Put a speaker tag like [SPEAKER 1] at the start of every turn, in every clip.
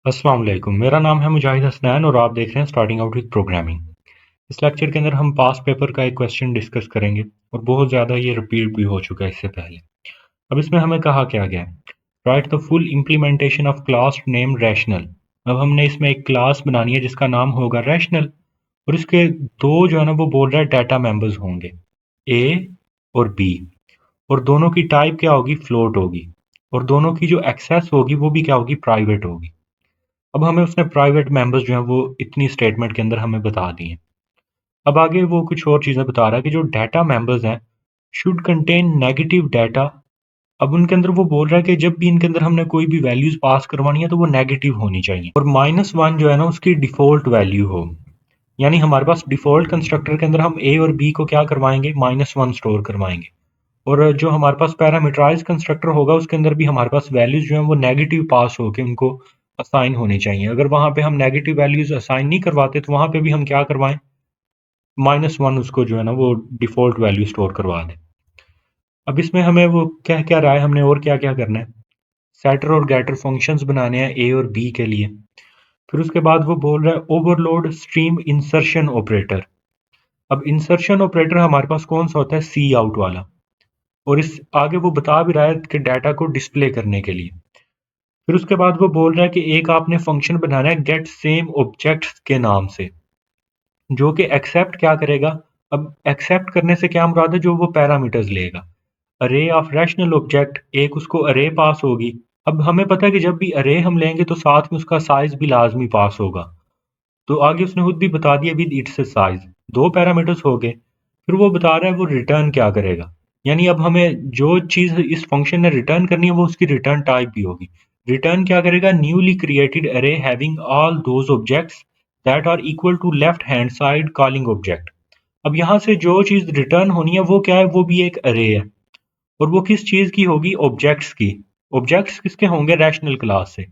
[SPEAKER 1] अस्सलाम वालेकुम। मेरा नाम है मुजाहिद हसनैन और आप देख रहे हैं स्टार्टिंग आउट विद प्रोग्रामिंग। इस लेक्चर के अंदर हम पास्ट पेपर का एक क्वेश्चन डिस्कस करेंगे और बहुत ज़्यादा ये रिपीट भी हो चुका है इससे पहले। अब इसमें हमें कहा क्या गया है, right the full implementation of class name rational. अब हमने इसमें एक क्लास बनानी है जिसका नाम होगा रैशनल और इसके दो जो है ना वो बोल रहा है डाटा मेंबर्स होंगे ए और बी, और दोनों की टाइप क्या होगी, फ्लोट होगी, और दोनों की जो एक्सेस होगी वो भी क्या होगी, प्राइवेट होगी। अब हमें उसने प्राइवेट मेंबर्स जो हैं वो इतनी स्टेटमेंट के अंदर हमें बता दिए। अब आगे वो कुछ और चीज़ें बता रहा है कि जो डाटा मेंबर्स हैं शुड कंटेन नेगेटिव डाटा। अब उनके अंदर वो बोल रहा है कि जब भी इनके अंदर हमने कोई भी वैल्यूज पास करवानी है तो वो नेगेटिव होनी चाहिए और -1 जो है ना उसकी डिफॉल्ट वैल्यू हो। यानी हमारे पास डिफॉल्ट कंस्ट्रक्टर के अंदर हम ए और बी को क्या करवाएंगे, -1 स्टोर करवाएंगे, और जो हमारे पास पैरामीटराइज कंस्ट्रक्टर होगा उसके अंदर भी हमारे पास वैल्यूज जो हैं वो नेगेटिव पास होके उनको असाइन होनी चाहिए। अगर वहां पे हम नेगेटिव वैल्यूज असाइन नहीं करवाते तो वहां पे भी हम क्या करवाएं, -1 उसको जो है ना वो डिफॉल्ट वैल्यू स्टोर करवा दें। अब इसमें हमें वो क्या क्या रहा है, हमने और क्या क्या करना है, सेटर और गेटर फंक्शंस बनाने हैं ए और बी के लिए। फिर उसके बाद वो बोल रहा है ओवरलोड स्ट्रीम इंसर्शन ऑपरेटर। अब इंसर्शन ऑपरेटर हमारे पास कौन सा होता है, सी आउट वाला, और इस आगे वो बता भी रहा है कि डाटा को डिस्प्ले करने के लिए। फिर उसके बाद वो बोल रहा है कि एक आपने फंक्शन बनाना है गेट सेम ऑब्जेक्ट्स के नाम से, जो कि एक्सेप्ट क्या करेगा। अब एक्सेप्ट करने से क्या मुराद है, जो वो पैरामीटर्स लेगा। अरे ऑफ रैशनल ऑब्जेक्ट, एक उसको अरे पास होगी। अब हमें पता है कि जब भी अरे हम लेंगे तो साथ में उसका साइज भी लाजमी पास होगा। तो आगे उसने खुद भी बता दिया विद इट्स साइज, दो पैरामीटर्स हो गए। फिर वो बता रहा है वो रिटर्न क्या करेगा। यानी अब हमें जो चीज इस फंक्शन ने रिटर्न करनी है वो उसकी रिटर्न टाइप भी होगी। रिटर्न क्या करेगा, newly created array having all those objects that are equal to left hand side calling object. अब यहाँ से जो चीज रिटर्न होनी है वो क्या है, वो भी एक अरे है, और वो किस चीज की होगी, ऑब्जेक्ट्स की। ऑब्जेक्ट्स किसके होंगे, रैशनल क्लास से।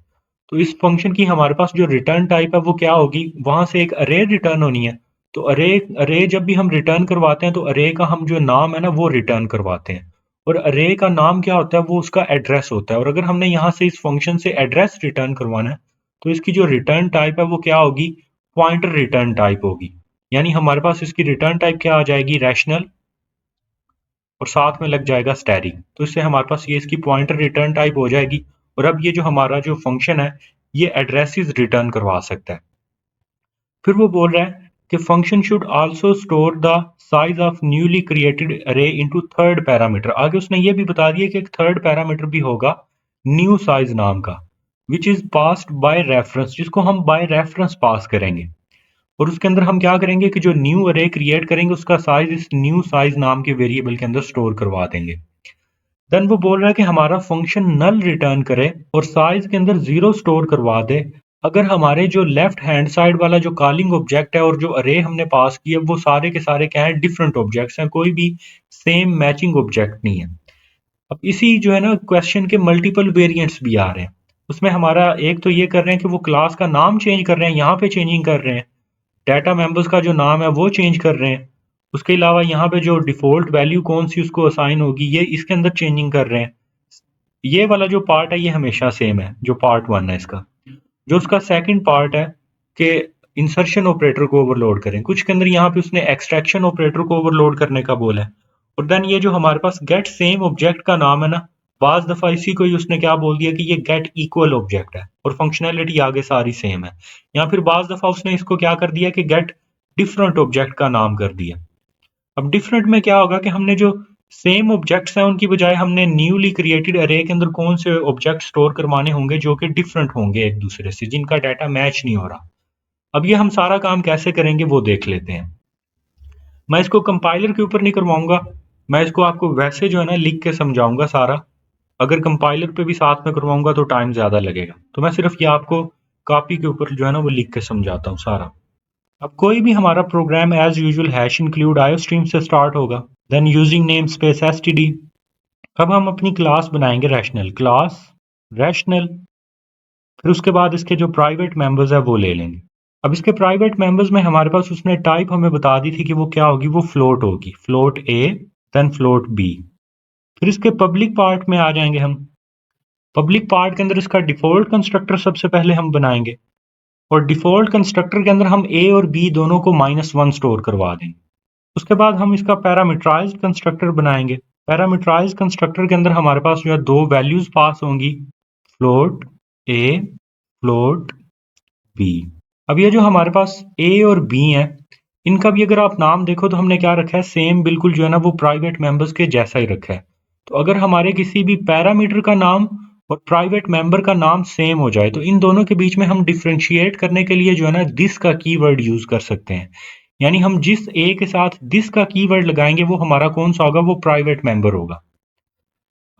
[SPEAKER 1] तो इस फंक्शन की हमारे पास जो रिटर्न टाइप है वो क्या होगी, वहां से एक अरे रिटर्न होनी है। तो अरे अरे जब भी हम रिटर्न करवाते हैं तो अरे का हम जो नाम है ना वो रिटर्न करवाते हैं, और अरे का नाम क्या होता है, वो उसका एड्रेस होता है। और अगर हमने यहाँ से इस फंक्शन से एड्रेस रिटर्न करवाना है तो इसकी जो रिटर्न टाइप है वो क्या होगी, पॉइंटर रिटर्न टाइप होगी। यानी हमारे पास इसकी रिटर्न टाइप क्या आ जाएगी, रैशनल, और साथ में लग जाएगा स्टैटिक। तो इससे हमारे पास ये इसकी पॉइंटर रिटर्न टाइप हो जाएगी। और अब ये जो हमारा जो फंक्शन है ये एड्रेसेस रिटर्न करवा सकता है। फिर वो बोल रहा है कि function should also store the size of newly created अरे इनटू थर्ड पैरामीटर। आगे उसने ये भी बता दिया कि एक थर्ड पैरामीटर भी होगा न्यू साइज नाम का, which is passed by reference, जिसको हम बाय रेफरेंस पास करेंगे। और उसके अंदर हम क्या करेंगे कि जो न्यू अरे क्रिएट करेंगे उसका साइज इस न्यू साइज नाम के वेरिएबल के अंदर स्टोर करवा देंगे। देन वो बोल रहा है कि हमारा फंक्शन नल रिटर्न करे और साइज के अंदर 0 स्टोर करवा दे अगर हमारे जो लेफ्ट हैंड साइड वाला जो कॉलिंग ऑब्जेक्ट है और जो अरे हमने पास किया वो सारे के सारे क्या है, डिफरेंट ऑब्जेक्ट्स हैं, कोई भी सेम मैचिंग ऑब्जेक्ट नहीं है। अब इसी जो है ना क्वेश्चन के मल्टीपल वेरिएंट्स भी आ रहे हैं। उसमें हमारा एक तो ये कर रहे हैं कि वो क्लास का नाम चेंज कर रहे हैं, यहाँ पे चेंजिंग कर रहे हैं, डाटा मेंबर्स का जो नाम है वो चेंज कर रहे हैं। उसके अलावा यहाँ पे जो डिफॉल्ट वैल्यू कौन सी उसको असाइन होगी ये इसके अंदर चेंजिंग कर रहे हैं। ये वाला जो पार्ट है ये हमेशा सेम है, जो पार्ट 1 है इसका। जो उसका सेकंड पार्ट है कि इंसर्शन ऑपरेटर को ओवरलोड करें, कुछ के अंदर यहाँ पे उसने एक्सट्रैक्शन ऑपरेटर को ओवरलोड करने का बोला है। और देन ये जो हमारे पास गेट सेम ऑब्जेक्ट का नाम है ना, बाज दफा इसी को ही उसने क्या बोल दिया कि ये गेट इक्वल ऑब्जेक्ट है और फंक्शनैलिटी आगे सारी सेम है। या फिर बाज दफा उसने इसको क्या कर दिया कि गेट डिफरेंट ऑब्जेक्ट का नाम कर दिया। अब डिफरेंट में क्या होगा कि हमने जो सेम ऑब्जेक्ट्स हैं उनकी बजाय हमने न्यूली क्रिएटेड अरे के अंदर कौन से ऑब्जेक्ट स्टोर करवाने होंगे जो कि डिफरेंट होंगे एक दूसरे से, जिनका डाटा मैच नहीं हो रहा। अब ये हम सारा काम कैसे करेंगे वो देख लेते हैं। मैं इसको कंपाइलर के ऊपर नहीं करवाऊंगा, मैं इसको आपको वैसे जो है ना लिख के समझाऊंगा सारा। अगर कंपाइलर पे भी साथ में करवाऊंगा तो टाइम ज्यादा लगेगा, तो मैं सिर्फ ये आपको कॉपी के ऊपर जो है ना वो लिख के समझाता हूँ सारा। अब कोई भी हमारा program as usual hash include iostream से स्टार्ट होगा, then using namespace STD. अब हम अपनी क्लास बनाएंगे रैशनल, क्लास रैशनल। फिर उसके बाद इसके जो प्राइवेट मेंबर्स है वो ले लेंगे। अब इसके प्राइवेट मेंबर्स में हमारे पास उसने टाइप हमें बता दी थी कि वो क्या होगी, वो फ्लोट होगी, float A then float B. फिर इसके पब्लिक पार्ट में आ जाएंगे हम। पब्लिक पार्ट के अंदर इसका डिफॉल्ट कंस्ट्रक्टर सबसे पहले हम बनाएंगे और डिफॉल्ट कंस्ट्रक्टर के अंदर हम a और b दोनों को -1 स्टोर करवा देंगे। उसके बाद हम इसका पैरामीटराइज्ड कंस्ट्रक्टर बनाएंगे। पैरामीटराइज्ड कंस्ट्रक्टर के अंदर हमारे पास जो है दो वैल्यूज पास होंगी, फ्लोट a, फ्लोट b। अब ये जो हमारे पास a और b हैं, इनका भी अगर आप नाम देखो तो हमने क्या रखा है, सेम बिल्कुल जो है ना वो प्राइवेट मेंबर्स के जैसा ही रखा है। तो अगर हमारे किसी भी पैरामीटर का नाम और प्राइवेट मेंबर का नाम सेम हो जाए तो इन दोनों के बीच में हम डिफरेंशिएट करने के लिए जो है ना दिस का कीवर्ड यूज कर सकते हैं। यानी हम जिस ए के साथ दिस का कीवर्ड लगाएंगे वो हमारा कौन सा होगा, वो प्राइवेट मेंबर होगा।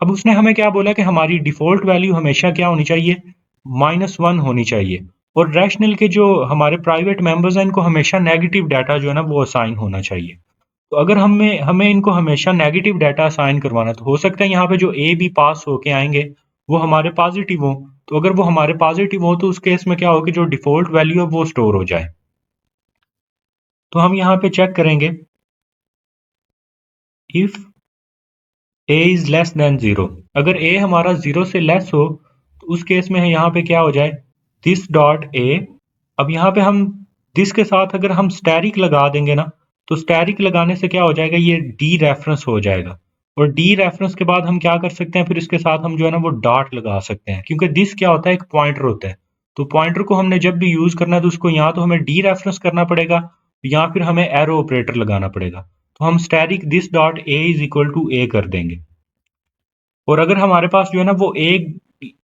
[SPEAKER 1] अब उसने हमें क्या बोला कि हमारी डिफॉल्ट वैल्यू हमेशा क्या होनी चाहिए, -1 होनी चाहिए और रैशनल के जो हमारे प्राइवेट मेंबर्स हैं इनको हमेशा नेगेटिव डाटा जो है ना वो असाइन होना चाहिए। तो अगर हमें हमें इनको हमेशा नेगेटिव डाटा असाइन करवाना, तो हो सकता है यहाँ पे जो ए भी पास होके आएंगे वो हमारे पॉजिटिव हो। तो अगर वो हमारे पॉजिटिव हो तो उस केस में क्या होगा, जो डिफॉल्ट वैल्यू है वो स्टोर हो जाए। तो हम यहाँ पे चेक करेंगे, if a is less than 0, अगर a हमारा 0 से लेस हो तो उस केस में यहाँ पे क्या हो जाए, दिस डॉट a। अब यहाँ पे हम दिस के साथ अगर हम स्टैरिक लगा देंगे ना, तो स्टैरिक लगाने से क्या हो जाएगा, ये डी रेफरेंस हो जाएगा और डी रेफरेंस के बाद हम क्या कर सकते हैं, फिर इसके साथ हम जो है ना वो डॉट लगा सकते हैं, क्योंकि दिस क्या होता है, एक पॉइंटर होता है। तो पॉइंटर को हमने जब भी यूज करना है तो उसको या तो हमें डी रेफरेंस करना पड़ेगा या फिर हमें एरो ऑपरेटर लगाना पड़ेगा। तो हम स्टैरिक this dot A is equal to A कर देंगे और अगर हमारे पास जो है ना वो ए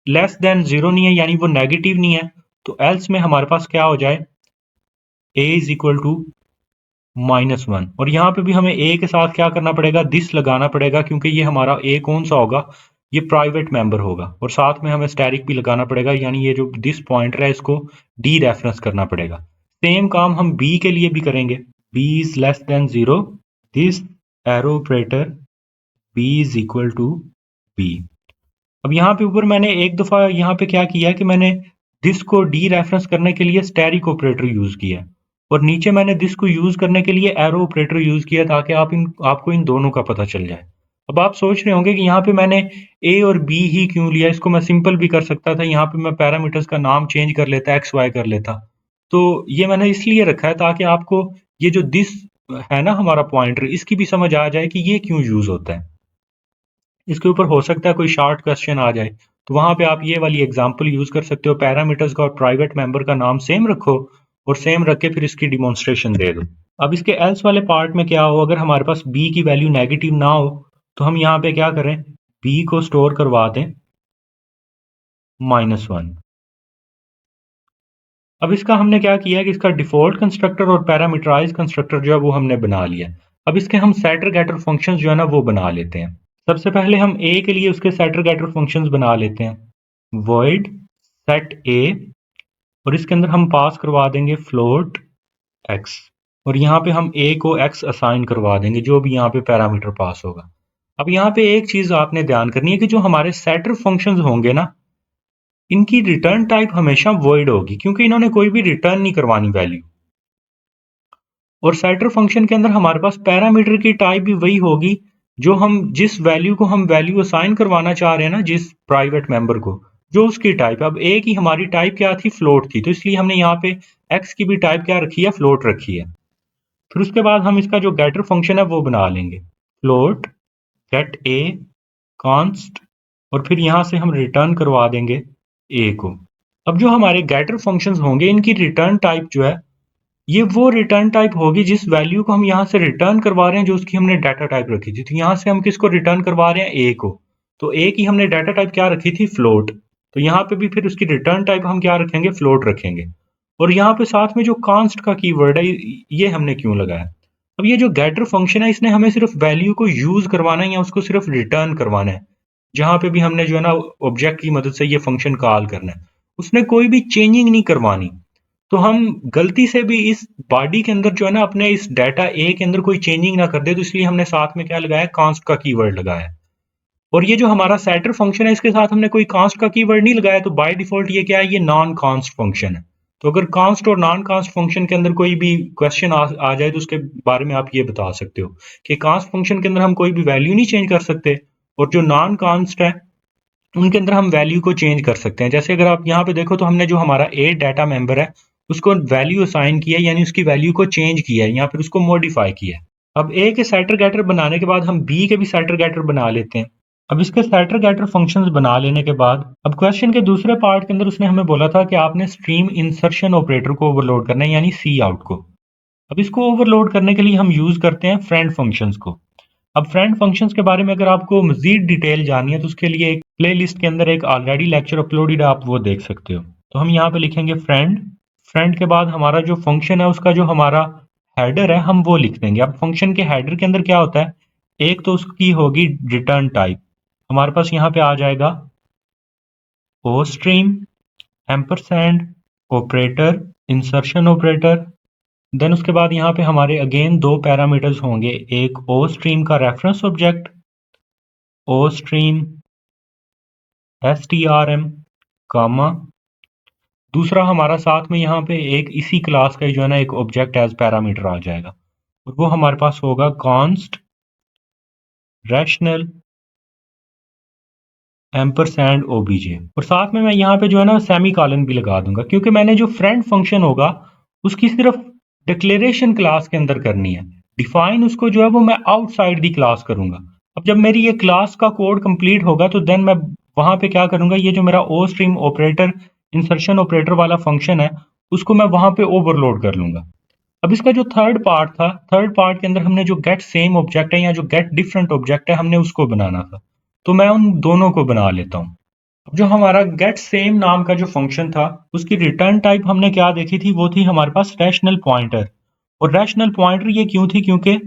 [SPEAKER 1] लेस देन 0 नहीं है, यानी वो नेगेटिव नहीं है, तो एल्स में हमारे पास क्या हो जाए, a इज इक्वल टू -1। और यहाँ पे भी हमें a के साथ क्या करना पड़ेगा, दिस लगाना पड़ेगा, क्योंकि ये हमारा a कौन सा होगा, ये प्राइवेट मेंबर होगा और साथ में हमें स्टैरिक भी लगाना पड़ेगा, यानी ये जो दिस पॉइंटर है इसको डी रेफरेंस करना पड़ेगा। सेम काम हम b के लिए भी करेंगे, b is less than 0, this arrow operator b is equal to b। अब यहाँ पे ऊपर मैंने एक दफा यहाँ पे क्या किया कि मैंने दिस को डी रेफरेंस करने के लिए स्टैरिक ऑपरेटर यूज किया और नीचे मैंने दिस को यूज करने के लिए एरो ऑपरेटर यूज किया, ताकि आपको इन दोनों का पता चल जाए। अब आप सोच रहे होंगे कि यहाँ पे मैंने ए और बी ही क्यों लिया, इसको मैं सिंपल भी कर सकता था, यहाँ पे मैं पैरामीटर्स का नाम चेंज कर लेता, एक्स वाई कर लेता। तो ये मैंने इसलिए रखा है ताकि आपको ये जो दिस है ना हमारा पॉइंटर, इसकी भी समझ आ जाए कि ये क्यों यूज होता है। इसके ऊपर हो सकता है कोई शॉर्ट क्वेश्चन आ जाए, तो वहां पे आप ये वाली एग्जांपल यूज कर सकते हो, पैरामीटर्स का और प्राइवेट मेंबर का नाम सेम रखो और सेम रख के फिर इसकी डिमॉन्स्ट्रेशन दे दो। अब इसके एल्स वाले पार्ट में क्या हो, अगर हमारे पास b की वैल्यू नेगेटिव ना हो तो हम यहाँ पे क्या करें, b को स्टोर करवा दें -1। अब इसका हमने क्या किया है कि इसका डिफॉल्ट कंस्ट्रक्टर और पैरामीटराइज कंस्ट्रक्टर जो है वो हमने बना लिया। अब इसके हम सेटर गेटर फंक्शंस जो है ना वो बना लेते हैं। सबसे पहले हम a के लिए उसके सेटर गेटर फंक्शंस बना लेते हैं, void set a, और इसके अंदर हम पास करवा देंगे फ्लोट x और यहाँ पे हम a को x असाइन करवा देंगे, जो भी यहाँ पे पैरामीटर पास होगा। अब यहाँ पे एक चीज आपने ध्यान करनी है कि जो हमारे सेटर फंक्शंस होंगे ना, इनकी रिटर्न टाइप हमेशा void होगी, क्योंकि इन्होंने कोई भी रिटर्न नहीं करवानी वैल्यू। और सेटर फंक्शन के अंदर हमारे पास पैरामीटर की टाइप भी वही होगी, जो हम जिस वैल्यू को हम वैल्यू असाइन करवाना चाह रहे हैं ना, जिस प्राइवेट मेंबर को, जो उसकी टाइप। अब ए की हमारी टाइप क्या थी, फ्लोट थी, तो इसलिए हमने यहाँ पे एक्स की भी टाइप क्या रखी है, फ्लोट रखी है। फिर उसके बाद हम इसका जो गेटर फंक्शन है वो बना लेंगे, फ्लोट गेट ए कॉन्स्ट, और फिर यहाँ से हम रिटर्न करवा देंगे ए को। अब जो हमारे गेटर फंक्शंस होंगे इनकी रिटर्न टाइप जो है, ये वो रिटर्न टाइप होगी जिस वैल्यू को हम यहाँ से रिटर्न करवा रहे हैं, जो उसकी हमने डाटा टाइप रखी थी। तो यहाँ से हम किसको रिटर्न करवा रहे हैं, ए को। तो ए की हमने डाटा टाइप क्या रखी थी, फ्लोट। तो यहाँ पे भी फिर उसकी रिटर्न टाइप हम क्या रखेंगे, फ्लोट रखेंगे। और यहाँ पे साथ में जो कांस्ट का कीवर्ड है, ये हमने क्यों लगाया। अब ये जो गेटर फंक्शन है, इसने हमें सिर्फ वैल्यू को यूज करवाना है या उसको सिर्फ रिटर्न करवाना है। जहां पे भी हमने जो है ना ऑब्जेक्ट की मदद से ये फंक्शन कॉल करना है, उसने कोई भी चेंजिंग नहीं करवानी। तो हम गलती से भी इस बॉडी के अंदर जो है ना अपने इस डाटा ए के अंदर कोई चेंजिंग ना कर दे, तो इसलिए हमने साथ में क्या लगाया, कांस्ट का कीवर्ड लगाया। और ये जो हमारा सेटर फंक्शन है, इसके साथ हमने कोई कांस्ट का कीवर्ड नहीं लगाया, तो बाय डिफॉल्ट ये क्या है, ये नॉन कांस्ट फंक्शन है। तो अगर कांस्ट और नॉन कांस्ट फंक्शन के अंदर कोई भी क्वेश्चन आ जाए तो उसके बारे में आप ये बता सकते हो कि कांस्ट फंक्शन के अंदर हम कोई भी वैल्यू नहीं चेंज कर सकते, और जो नॉन कांस्ट है उनके अंदर हम वैल्यू को चेंज कर सकते हैं। जैसे अगर आप यहाँ पे देखो तो हमने जो हमारा ए डाटा मेंबर है उसको वैल्यू असाइन किया है, यानी उसकी वैल्यू को चेंज किया है, यहाँ पर उसको मॉडिफाई किया है। अब ए के सेटर गेटर बनाने के बाद हम बी के भी सेटर गेटर बना लेते हैं। अब इसके सेटर गेटर फंक्शंस बना लेने के बाद अब क्वेश्चन के दूसरे पार्ट के अंदर उसने हमें बोला था कि आपने स्ट्रीम इंसर्शन ऑपरेटर को ओवरलोड करना है, यानी सी आउट को। अब इसको ओवरलोड करने के लिए हम यूज करते हैं फ्रेंड फंक्शंस को। अब फ्रेंड फंक्शंस के बारे में अगर आपको मजीद डिटेल जाननी है तो उसके लिए एक प्लेलिस्ट के अंदर एक ऑलरेडी लेक्चर अपलोडेड है, आप वो देख सकते हो। तो हम यहाँ पे लिखेंगे फ्रेंड। फ्रेंड के बाद हमारा जो फंक्शन है उसका जो हमारा हेडर है हम वो लिख देंगे। अब फंक्शन के हेडर के अंदर क्या होता है, एक तो उसकी होगी रिटर्न टाइप। हमारे पास यहाँ पे आ जाएगा ostream, ampersand, operator, insertion operator. Then उसके बाद यहाँ पे हमारे अगेन दो पैरामीटर्स होंगे, एक ओ स्ट्रीम का reference object ostream strm, comma दूसरा हमारा साथ में यहाँ पे एक इसी क्लास का ही जो है ना एक ऑब्जेक्ट एज पैरामीटर आ जाएगा, और वो हमारे पास होगा कॉन्स्ट रैशनल एम्परसैंड ओबीजे। और साथ में मैं यहाँ पे जो है ना सेमी कॉलन भी लगा दूंगा, क्योंकि मैंने जो फ्रेंड फंक्शन होगा उसकी सिर्फ डिक्लेरेशन क्लास के अंदर करनी है, डिफाइन उसको जो है वो मैं आउटसाइड दी क्लास करूंगा। अब जब मेरी ये क्लास का कोड कंप्लीट होगा तो देन मैं वहां पे क्या करूंगा, ये जो मेरा ostream operator insertion operator वाला फंक्शन है उसको मैं वहां पे ओवरलोड कर लूंगा। अब इसका जो थर्ड पार्ट था, थर्ड पार्ट के अंदर हमने जो गेट सेम ऑब्जेक्ट है या जो गेट डिफरेंट ऑब्जेक्ट है हमने उसको बनाना था, तो मैं उन दोनों को बना लेता हूँ। अब जो हमारा गेट सेम नाम का जो फंक्शन था उसकी रिटर्न टाइप हमने क्या देखी थी, वो थी हमारे पास रैशनल पॉइंटर। और रैशनल पॉइंटर ये क्यों थी, क्योंकि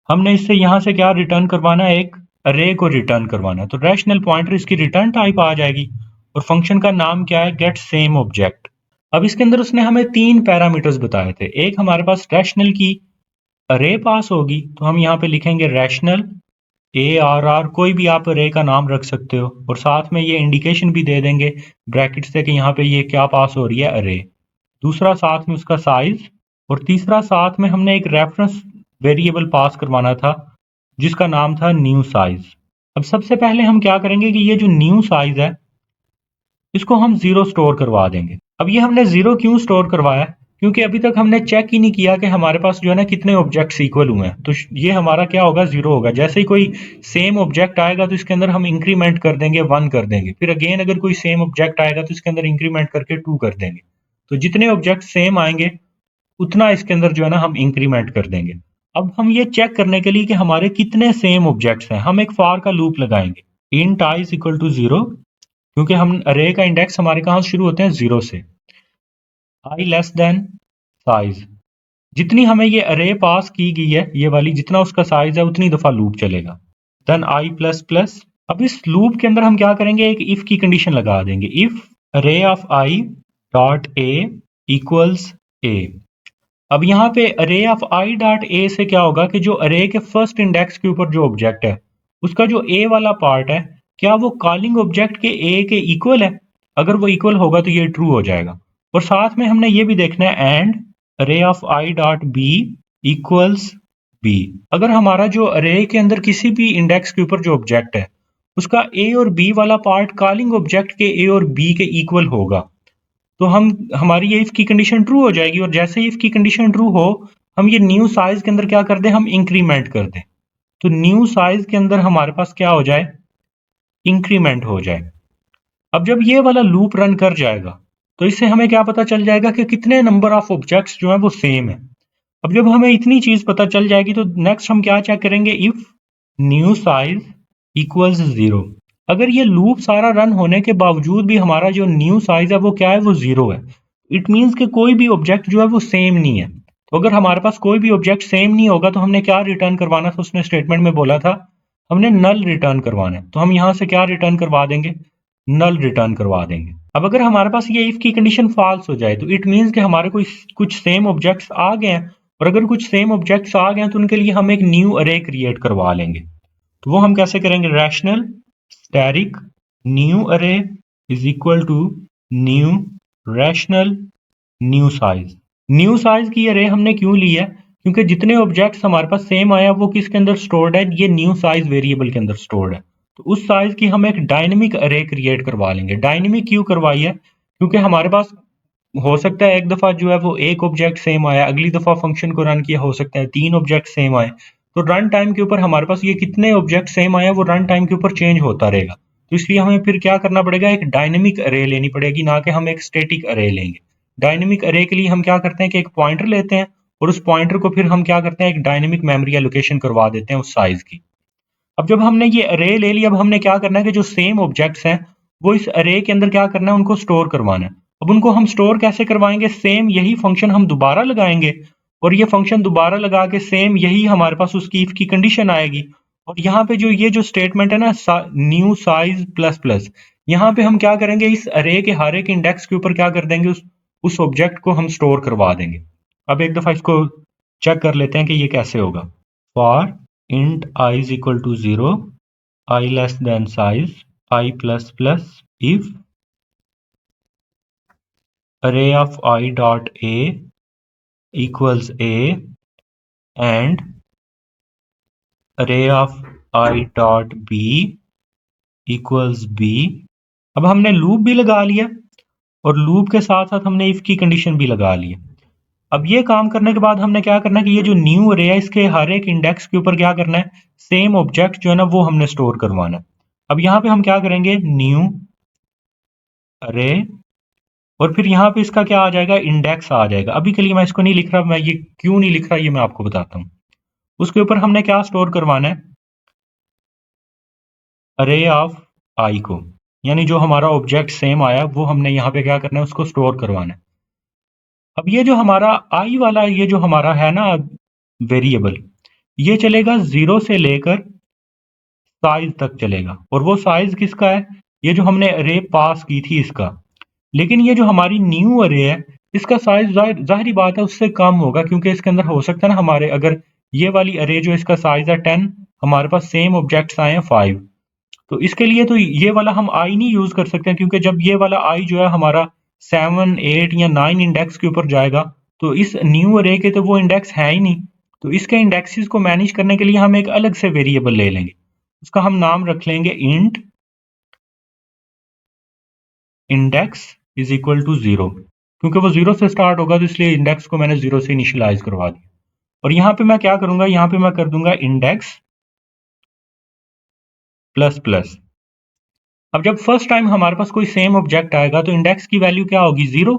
[SPEAKER 1] हमने इससे यहाँ से क्या रिटर्न करवाना है, एक अरे को रिटर्न करवाना है, तो रैशनल पॉइंटर इसकी रिटर्न टाइप आ जाएगी। और फंक्शन का नाम क्या है, गेट सेम ऑब्जेक्ट। अब इसके अंदर उसने हमें तीन पैरामीटर्स बताए थे। एक हमारे पास रैशनल की अरे पास होगी, तो हम यहाँ पे लिखेंगे रैशनल ARR, कोई भी आप अरे का नाम रख सकते हो, और साथ में ये इंडिकेशन भी दे देंगे ब्रैकेट से कि यहाँ पे ये क्या पास हो रही है, अरे। दूसरा साथ में उसका साइज, और तीसरा साथ में हमने एक रेफरेंस वेरिएबल पास करवाना था जिसका नाम था न्यू साइज। अब सबसे पहले हम क्या करेंगे कि ये जो न्यू साइज है इसको हम जीरो स्टोर करवा देंगे। अब ये हमने जीरो क्यों स्टोर करवाया, क्योंकि अभी तक हमने चेक ही नहीं किया कि हमारे पास जो है ना कितने ऑब्जेक्ट्स इक्वल हुए हैं, तो ये हमारा क्या होगा, जीरो होगा। जैसे ही कोई सेम ऑब्जेक्ट आएगा तो इसके अंदर हम इंक्रीमेंट कर देंगे, 1 कर देंगे, फिर अगेन अगर कोई सेम ऑब्जेक्ट आएगा तो इसके अंदर इंक्रीमेंट करके 2 कर देंगे। तो जितने ऑब्जेक्ट सेम आएंगे उतना इसके अंदर जो है ना हम इंक्रीमेंट कर देंगे। अब हम ये चेक करने के लिए कि हमारे कितने सेम ऑब्जेक्ट्स हैं, हम एक फॉर का लूप लगाएंगे। Int i is equal to 0, क्योंकि हम अरे का इंडेक्स हमारे कहाँ शुरू होते हैं, 0 से। i लेस देन साइज, जितनी हमें ये अरे पास की गई है ये वाली, जितना उसका साइज है उतनी दफा लूप चलेगा। Then i plus plus. अब इस लूप के अंदर हम क्या करेंगे, एक इफ की कंडीशन लगा देंगे, इफ अरे of i dot a equals a। अब यहाँ पे अरे ऑफ i डॉट a से क्या होगा कि जो अरे के फर्स्ट इंडेक्स के ऊपर जो ऑब्जेक्ट है उसका जो a वाला पार्ट है क्या वो कॉलिंग ऑब्जेक्ट के a के इक्वल है। अगर वो इक्वल होगा तो ये ट्रू हो जाएगा। और साथ में हमने ये भी देखना है एंड अरे of i dot b equals b। अगर हमारा जो अरे के अंदर किसी भी इंडेक्स के ऊपर जो ऑब्जेक्ट है उसका a और b वाला पार्ट कॉलिंग ऑब्जेक्ट के a और b के इक्वल होगा तो हम हमारी ये इफ की कंडीशन ट्रू हो जाएगी। और जैसे ही इफ की कंडीशन ट्रू हो हम ये न्यू साइज के अंदर क्या कर दें, हम इंक्रीमेंट कर दें, तो न्यू साइज के अंदर हमारे पास क्या हो जाए, इंक्रीमेंट हो जाए। अब जब ये वाला लूप रन कर जाएगा तो इससे हमें क्या पता चल जाएगा कि कितने नंबर ऑफ ऑब्जेक्ट्स जो है वो सेम है। अब जब हमें इतनी चीज पता चल जाएगी तो नेक्स्ट हम क्या चेक करेंगे, इफ न्यू साइज इक्वल्स 0। अगर ये लूप सारा रन होने के बावजूद भी हमारा जो न्यू साइज है वो क्या है, वो 0 है, इट मीन्स कि कोई भी ऑब्जेक्ट जो है वो सेम नहीं है। तो अगर हमारे पास कोई भी ऑब्जेक्ट सेम नहीं होगा तो हमने क्या रिटर्न करवाना था, उसने स्टेटमेंट में बोला था हमने नल रिटर्न करवाना है, तो हम यहाँ से क्या रिटर्न करवा देंगे, नल रिटर्न करवा देंगे। अब अगर हमारे पास ये इफ की कंडीशन फॉल्स हो जाए तो इट मीन्स कि हमारे कुछ सेम ऑब्जेक्ट्स आ गए हैं, और अगर कुछ सेम ऑब्जेक्ट्स आ गए हैं तो उनके लिए हम एक न्यू अरे क्रिएट करवा लेंगे। तो वो हम कैसे करेंगे, rational static new array is equal to new rational new size. New size की अरे हमने क्यों ली है, क्योंकि जितने ऑब्जेक्ट्स हमारे पास सेम आया वो किसके अंदर स्टोर्ड है, ये न्यू साइज वेरिएबल के अंदर स्टोर्ड है। तो उस साइज की हम एक डायनेमिक अरे क्रिएट करवा लेंगे। डायनेमिक क्यों करवाई है? क्योंकि हमारे पास हो सकता है एक दफा जो है वो एक ऑब्जेक्ट सेम आया, अगली दफा फंक्शन को रन किया हो सकता है 3 ऑब्जेक्ट सेम आए। तो रन टाइम के ऊपर हमारे पास ये कितने ऑब्जेक्ट सेम आए वो रन टाइम के ऊपर चेंज होता रहेगा। तो इसलिए हमें फिर क्या करना पड़ेगा, एक डायनेमिक अरे लेनी पड़ेगी, ना कि हम एक स्टैटिक अरे लेंगे। डायनेमिक अरे के लिए हम क्या करते हैं कि एक पॉइंटर लेते हैं और उस पॉइंटर को फिर हम क्या करते हैं, एक डायनेमिक मेमोरी एलोकेशन करवा देते हैं उस साइज की। अब जब हमने ये अरे ले लिया, अब हमने क्या करना है कि जो सेम ऑब्जेक्ट्स हैं वो इस अरे के अंदर क्या करना है, उनको स्टोर करवाना है। अब उनको हम स्टोर कैसे करवाएंगे? सेम यही फंक्शन हम दोबारा लगाएंगे और ये फंक्शन दोबारा लगा के सेम यही हमारे पास उसकी इफ की कंडीशन आएगी। और यहाँ पे जो ये जो स्टेटमेंट है ना, न्यू साइज प्लस प्लस, यहाँ पे हम क्या करेंगे, इस अरे के हर एक इंडेक्स के ऊपर क्या कर देंगे, उस ऑब्जेक्ट को हम स्टोर करवा देंगे। अब एक दफा इसको चेक कर लेते हैं कि ये कैसे होगा। For int I is equal to 0, I less than size, I plus plus, if array of I dot A equals A and array of I dot B equals B। अब हमने लूप भी लगा लिया और लूप के साथ साथ हमने इफ की कंडीशन भी लगा ली है। अब ये काम करने के बाद हमने क्या करना है कि ये जो न्यू अरे है इसके हर एक इंडेक्स के ऊपर क्या करना है, सेम ऑब्जेक्ट जो है ना वो हमने स्टोर करवाना है। अब यहाँ पे हम क्या करेंगे, न्यू अरे, और फिर यहाँ पे इसका क्या आ जाएगा, इंडेक्स आ जाएगा। अभी के लिए मैं इसको नहीं लिख रहा, मैं ये क्यों नहीं लिख रहा ये मैं आपको बताता हूँ। उसके ऊपर हमने क्या स्टोर करवाना है, अरे ऑफ आई को, यानी जो हमारा ऑब्जेक्ट सेम आया वो हमने यहाँ पे क्या करना है, उसको स्टोर करवाना है। अब ये जो हमारा आई वाला ये जो हमारा है ना वेरिएबल, ये चलेगा 0 से लेकर साइज तक चलेगा। और वो साइज किसका है, ये जो हमने अरे पास की थी इसका। लेकिन ये जो हमारी न्यू अरे है इसका साइज जाहिर बात है उससे कम होगा, क्योंकि इसके अंदर हो सकता है ना हमारे, अगर ये वाली अरे जो इसका साइज है 10, हमारे पास सेम ऑब्जेक्ट्स आए हैं 5, तो इसके लिए तो ये वाला हम आई नहीं यूज कर सकते, क्योंकि जब ये वाला आई जो है हमारा 7, 8 या 9 इंडेक्स के ऊपर जाएगा तो इस न्यू अरे के तो वो इंडेक्स है ही नहीं। तो इसके इंडेक्सेस को मैनेज करने के लिए हम एक अलग से वेरिएबल ले लेंगे, उसका हम नाम रख लेंगे int index is equal to 0। क्योंकि वो 0 से स्टार्ट होगा तो इसलिए इंडेक्स को मैंने 0 से इनिशियलाइज करवा दिया। और यहाँ पे मैं क्या करूंगा, यहाँ पे मैं कर दूंगा इंडेक्स प्लस प्लस। अब जब फर्स्ट टाइम हमारे पास कोई सेम ऑब्जेक्ट आएगा तो इंडेक्स की वैल्यू क्या होगी, 0।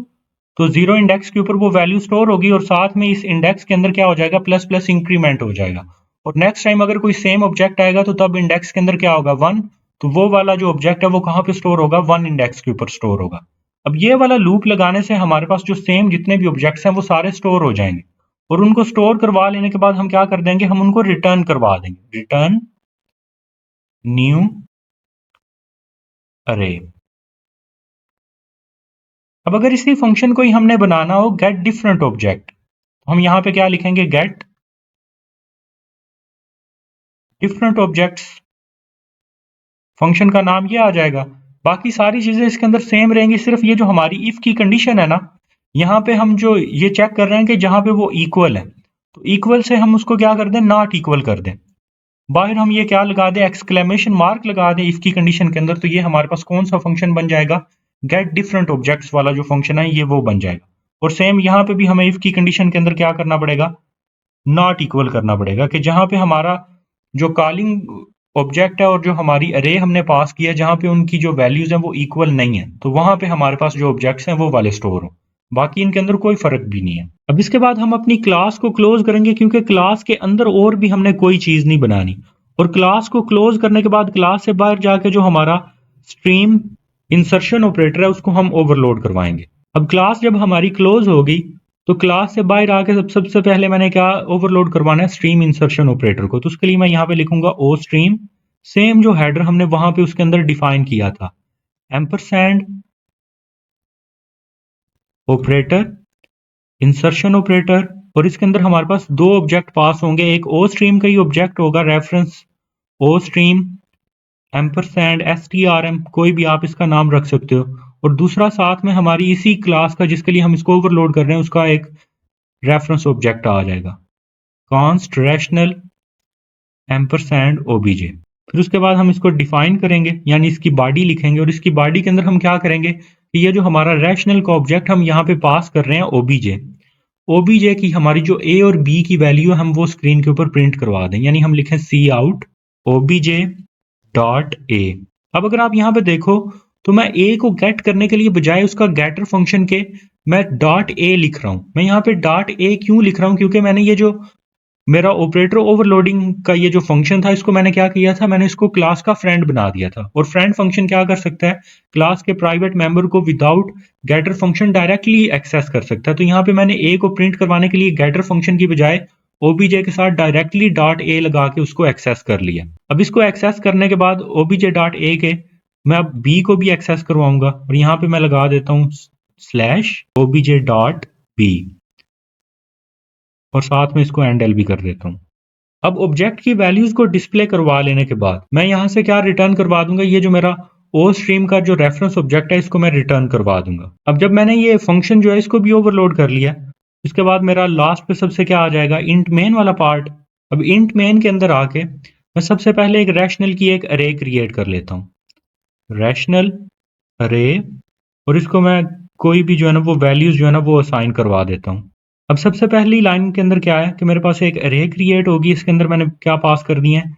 [SPEAKER 1] तो 0 इंडेक्स के ऊपर वो वैल्यू स्टोर होगी और साथ में इस इंडेक्स के अंदर क्या हो जाएगा, प्लस प्लस इंक्रीमेंट हो जाएगा। और नेक्स्ट टाइम अगर कोई सेम ऑब्जेक्ट आएगा तो तब इंडेक्स के अंदर क्या होगा, 1। तो वो वाला जो ऑब्जेक्ट है वो कहाँ पे स्टोर होगा, 1 इंडेक्स के ऊपर स्टोर होगा। अब ये वाला लूप लगाने से हमारे पास जो सेम जितने भी ऑब्जेक्ट्स हैं वो सारे स्टोर हो जाएंगे। और उनको स्टोर करवा लेने के बाद हम क्या कर देंगे, हम उनको रिटर्न करवा देंगे, रिटर्न न्यू अरे। अब अगर इसी फंक्शन को ही हमने बनाना हो गेट डिफरेंट ऑब्जेक्ट, तो हम यहाँ पे क्या लिखेंगे, गेट डिफरेंट ऑब्जेक्ट्स। फंक्शन का नाम ये आ जाएगा। बाकी सारी चीजें इसके अंदर सेम रहेंगी, सिर्फ ये जो हमारी इफ की कंडीशन है ना, यहाँ पे हम जो ये चेक कर रहे हैं कि जहां पे वो इक्वल है, तो इक्वल से हम उसको क्या कर दें, नॉट इक्वल कर दें। बाहर हम ये क्या लगा दें, एक्सक्लेमेशन मार्क लगा दें इफ की कंडीशन के अंदर, तो ये हमारे पास कौन सा फंक्शन बन जाएगा, गेट डिफरेंट ऑब्जेक्ट्स वाला जो फंक्शन है ये वो बन जाएगा। और सेम यहाँ पे भी हमें इफ की कंडीशन के अंदर क्या करना पड़ेगा, नॉट इक्वल करना पड़ेगा, कि जहां पे हमारा जो कॉलिंग ऑब्जेक्ट है और जो हमारी अरे हमने पास किया है जहां पे उनकी जो वैल्यूज हैं वो इक्वल नहीं है, तो वहां पे हमारे पास जो ऑब्जेक्ट्स हैं वो वाले स्टोर हो। बाकी इनके अंदर कोई फर्क भी नहीं है। अब इसके बाद हम अपनी क्लास को क्लोज करेंगे, क्योंकि क्लास के अंदर और भी हमने कोई चीज नहीं बनानी। और क्लास को क्लोज करने के बाद क्लास से बाहर जाके जो हमारा स्ट्रीम इंसर्शन ऑपरेटर है उसको हम ओवरलोड करवाएंगे। अब क्लास जब हमारी क्लोज होगी तो क्लास से बाहर आके सबसे पहले मैंने क्या ओवरलोड करवाना है, स्ट्रीम इंसर्शन ऑपरेटर को। तो उसके लिए मैं यहाँ पे लिखूंगा ओ स्ट्रीम, सेम जो हेडर हमने वहां पे उसके अंदर डिफाइन किया था, एम्परसैंड ऑपरेटर इंसर्शन ऑपरेटर। और इसके अंदर हमारे पास दो ऑब्जेक्ट पास होंगे, एक ओ स्ट्रीम का ही ऑब्जेक्ट होगा, reference ostream ampersand strm, कोई भी आप इसका नाम रख सकते हो। और दूसरा साथ में हमारी इसी क्लास का जिसके लिए हम इसको ओवरलोड कर रहे हैं उसका एक रेफरेंस ऑब्जेक्ट आ जाएगा, कॉन्स्ट रैशनल एम्परसैंड ओबीजे। फिर उसके बाद हम इसको डिफाइन करेंगे, यानी इसकी बॉडी लिखेंगे, और इसकी बॉडी के अंदर हम क्या करेंगे कि ये जो हमारा रैशनल का ऑब्जेक्ट हम यहाँ पे पास कर रहे हैं ओबीजे, ओबीजे की हमारी जो ए और बी की वैल्यू हम वो स्क्रीन के ऊपर प्रिंट करवा दें, यानी हम लिखें सी आउट ओबीजे डॉट ए। अब अगर आप यहाँ पे देखो तो मैं ए को गेट करने के लिए बजाय उसका गेटर फंक्शन के मैं डॉट ए लिख रहा हूं। मैं यहाँ पे डॉट ए क्यों लिख रहा हूं, क्योंकि मैंने ये जो मेरा ऑपरेटर ओवरलोडिंग का ये जो फंक्शन था, इसको मैंने क्या किया था, मैंने इसको क्लास का फ्रेंड बना दिया था। और फ्रेंड फंक्शन क्या कर सकता है, क्लास के प्राइवेट मेंबर को without getter function directly access कर सकता है। तो यहाँ पे मैंने ए को प्रिंट करवाने के लिए गेटर फंक्शन की बजाय ओबीजे के साथ डायरेक्टली डॉट ए लगा के उसको एक्सेस कर लिया। अब इसको एक्सेस करने के बाद ओबीजे डॉट ए के मैं अब बी को भी एक्सेस करवाऊंगा, और यहाँ पे मैं लगा देता हूँ स्लैश ओबीजे डॉट बी, और साथ में इसको एंड एल भी कर देता हूँ। अब ऑब्जेक्ट की वैल्यूज को डिस्प्ले करवा लेने के बाद मैं यहाँ से क्या रिटर्न करवा दूंगा, ये जो मेरा ओ स्ट्रीम का जो रेफरेंस ऑब्जेक्ट है इसको मैं रिटर्न करवा दूंगा। अब जब मैंने ये फंक्शन जो है इसको भी ओवरलोड कर लिया, इसके बाद मेरा लास्ट पे सबसे क्या आ जाएगा, इंट मेन वाला पार्ट। अब इंट मेन के अंदर आके मैं सबसे पहले एक रैशनल की एक अरे क्रिएट कर लेता हूँ, रैशनल अरे, और इसको मैं कोई भी जो है ना वो वैल्यूज जो है ना वो असाइन करवा देता हूँ। अब सबसे पहली लाइन के अंदर क्या है कि मेरे पास एक अरे क्रिएट होगी, इसके अंदर मैंने क्या पास कर दिए हैं,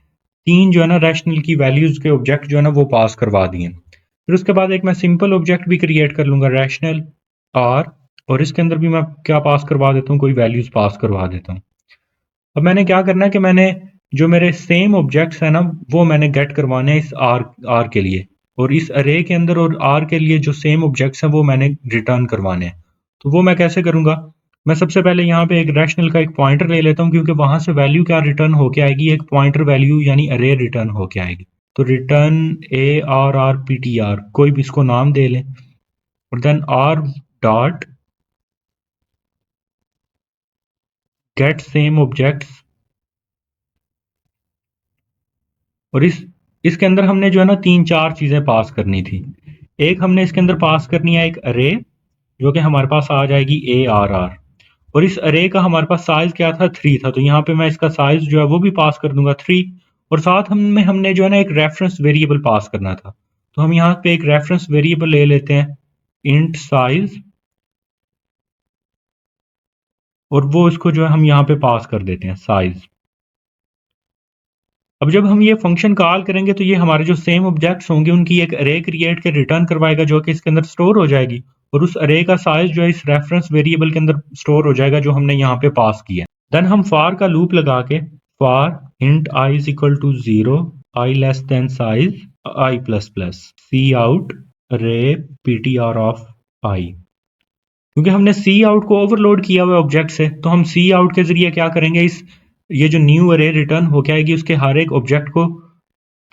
[SPEAKER 1] 3 जो है ना रैशनल की वैल्यूज के ऑब्जेक्ट जो है ना वो पास करवा दिए। फिर उसके बाद एक मैं सिंपल ऑब्जेक्ट भी क्रिएट कर लूंगा, रैशनल आर, और इसके अंदर भी मैं क्या पास करवा देता हूँ, कोई वैल्यूज पास करवा देता हूँ। अब मैंने क्या करना है कि मैंने जो मेरे सेम ऑब्जेक्ट्स है ना वो मैंने गेट करवाने हैं इस आर के लिए, और इस अरे के अंदर और आर के लिए जो सेम ऑब्जेक्ट्स हैं वो मैंने रिटर्न करवाने हैं। तो वो मैं कैसे करूंगा, मैं सबसे पहले यहाँ पे एक रैशनल का एक पॉइंटर ले लेता हूँ, क्योंकि वहां से वैल्यू क्या रिटर्न होके आएगी, एक पॉइंटर वैल्यू यानी अरे रिटर्न होके आएगी। तो return A R R P T R, कोई भी इसको नाम दे लें, और then R dot get same objects, और इसके अंदर हमने जो है ना 3-4 चीजें पास करनी थी। एक हमने इसके अंदर पास करनी है एक अरे, जो कि हमारे पास आ जाएगी ए आर आर, और इस अरे का हमारे पास साइज क्या था, 3 था, तो यहाँ पे मैं इसका साइज जो है वो भी पास कर दूंगा 3। और साथ हमने जो है ना एक रेफरेंस वेरिएबल पास करना था, तो हम यहाँ पे एक रेफरेंस वेरिएबल ले लेते हैं इंट साइज, और वो इसको जो है हम यहाँ पे पास कर देते हैं साइज। अब जब हम ये फंक्शन कॉल करेंगे तो ये हमारे जो सेम ऑब्जेक्ट्स होंगे उनकी एक अरे क्रिएट के रिटर्न करवाएगा, जो कि इसके अंदर स्टोर हो जाएगी, और उस अरे का साइज जो है इस रेफरेंस वेरिएबल के अंदर स्टोर हो जाएगा जो हमने यहाँ पे पास किया। देन हम फॉर का लूप लगा के for int I is equal to 0, I less than size I plus plus, cout array PTR of I. क्योंकि हमने सी आउट को ओवरलोड किया हुआ ऑब्जेक्ट से, तो हम सी आउट के जरिए क्या करेंगे, इस ये जो न्यू अरे रिटर्न होके आएगी उसके हर एक ऑब्जेक्ट को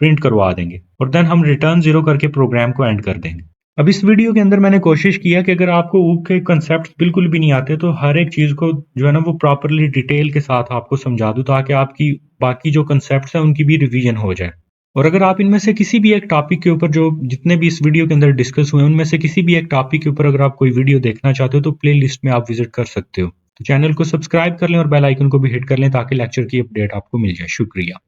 [SPEAKER 1] प्रिंट करवा देंगे, और देन हम रिटर्न 0 करके प्रोग्राम को एंड कर देंगे। अब इस वीडियो के अंदर मैंने कोशिश किया कि अगर आपको ऊक के कंसेप्ट बिल्कुल भी नहीं आते तो हर एक चीज को जो है ना वो प्रॉपरली डिटेल के साथ आपको समझा दूं, ताकि आपकी बाकी जो कंसेप्ट है उनकी भी रिवीजन हो जाए। और अगर आप इनमें से किसी भी एक टॉपिक के ऊपर, जो जितने भी इस वीडियो के अंदर डिस्कस हुए उनमें से किसी भी एक टॉपिक के ऊपर अगर आप कोई वीडियो देखना चाहते हो तो प्ले लिस्ट में आप विजिट कर सकते हो। तो चैनल को सब्सक्राइब कर लें और बेल आइकन को भी हिट कर लें ताकि लेक्चर की अपडेट आपको मिल जाए। शुक्रिया।